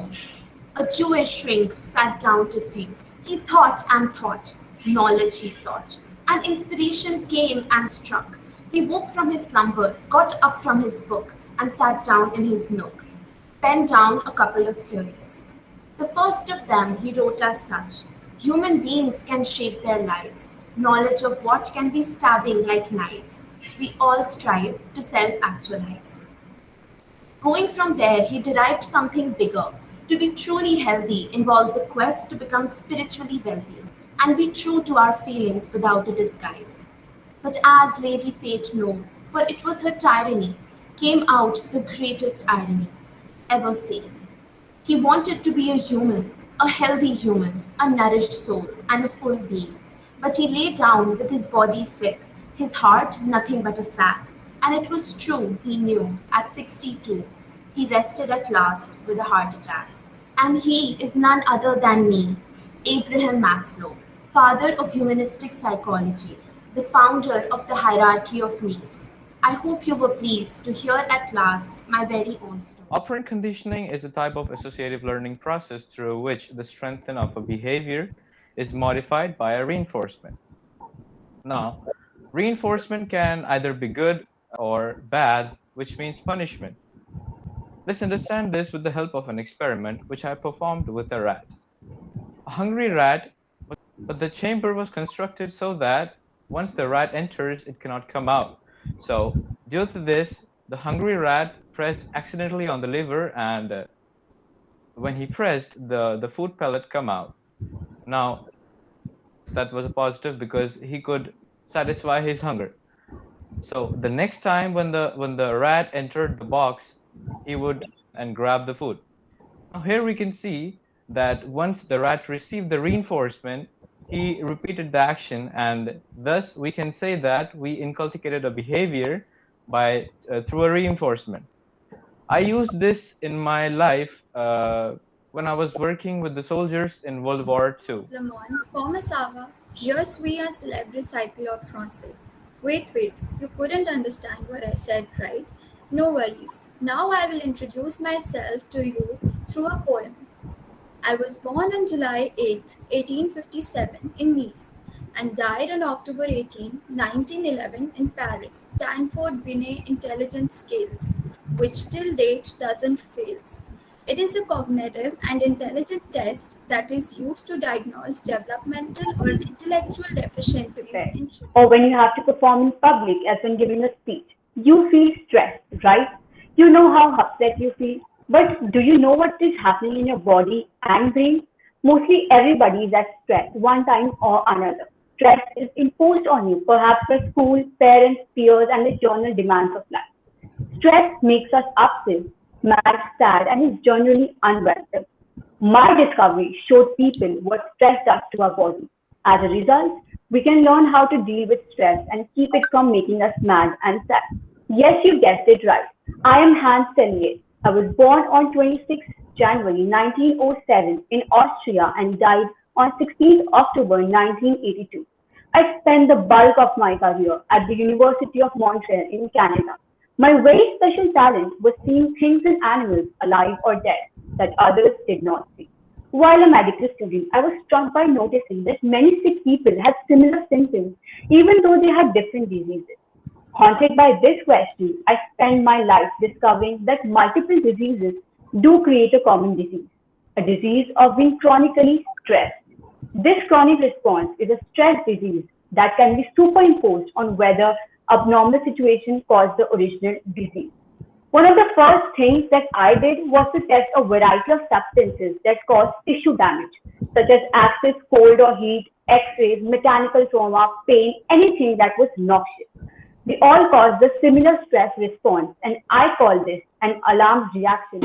more. A Jewish shrink sat down to think. He thought and thought. Knowledge he sought. And inspiration came and struck. He woke from his slumber, got up from his book, and sat down in his nook. Penned down a couple of theories. The first of them he wrote as such: human beings can shape their lives. Knowledge of what can be stabbing like knives. We all strive to self actualize. Going from there, he derived something bigger. To be truly healthy involves a quest to become spiritually wealthy and be true to our feelings without a disguise. But as Lady Fate knows, for it was her tyranny, came out the greatest irony ever seen. He wanted to be a human, a healthy human, a nourished soul, and a full being. But he lay down with his body sick, his heart nothing but a sack. And it was true, he knew, at 62, he rested at last with a heart attack. And he is none other than me, Abraham Maslow, father of humanistic psychology, the founder of the hierarchy of needs. I hope you were pleased to hear at last my very own story. Operant conditioning is a type of associative learning process through which the strength of a behavior is modified by a reinforcement. Now, reinforcement can either be good or bad, which means punishment. Let's understand this with the help of an experiment which I performed with a rat. A hungry rat, but the chamber was constructed so that once the rat enters, it cannot come out. So, due to this, the hungry rat pressed accidentally on the lever, and when he pressed, the food pellet come out. Now, that was a positive because he could satisfy his hunger. So the next time when the rat entered the box, he would and grab the food. Now here we can see that once the rat received the reinforcement, he repeated the action, and thus we can say that we inculcated a behavior by through a reinforcement. I used this in my life when I was working with the soldiers in World War II. Lemon, comme ça va? Je suis un célèbre psychologue français. Wait, you couldn't understand what I said, right? No worries. Now I will introduce myself to you through a poem. I was born on July 8, 1857 in Nice and died on October 18, 1911 in Paris. Stanford Binet Intelligence Scales, which till date doesn't fail. It is a cognitive and intelligence test that is used to diagnose developmental or intellectual deficiencies in children. Or when you have to perform in public, as when giving a speech. You feel stressed, right? You know how upset you feel. But do you know what is happening in your body and brain? Mostly everybody is at stress one time or another. Stress is imposed on you, perhaps by school, parents, peers, and the external demands of life. Stress makes us upset, mad, sad, and is generally unwelcome. My discovery showed people what stress does to our body. As a result, we can learn how to deal with stress and keep it from making us mad and sad. Yes, you guessed it right. I am Hans Selye. I was born on 26 January 1907 in Austria and died on 16 October 1982. I spent the bulk of my career at the University of Montreal in Canada. My very special talent was seeing things in animals, alive or dead, that others did not see. While a medical student, I was struck by noticing that many sick people had similar symptoms, even though they had different diseases. Haunted by this question, I spent my life discovering that multiple diseases do create a common disease, a disease of being chronically stressed. This chronic response is a stress disease that can be superimposed on whether abnormal situations caused the original disease. One of the first things that I did was to test a variety of substances that cause tissue damage, such as acid, cold or heat, X-rays, mechanical trauma, pain, anything that was noxious. They all cause the similar stress response, and I call this an alarm reaction.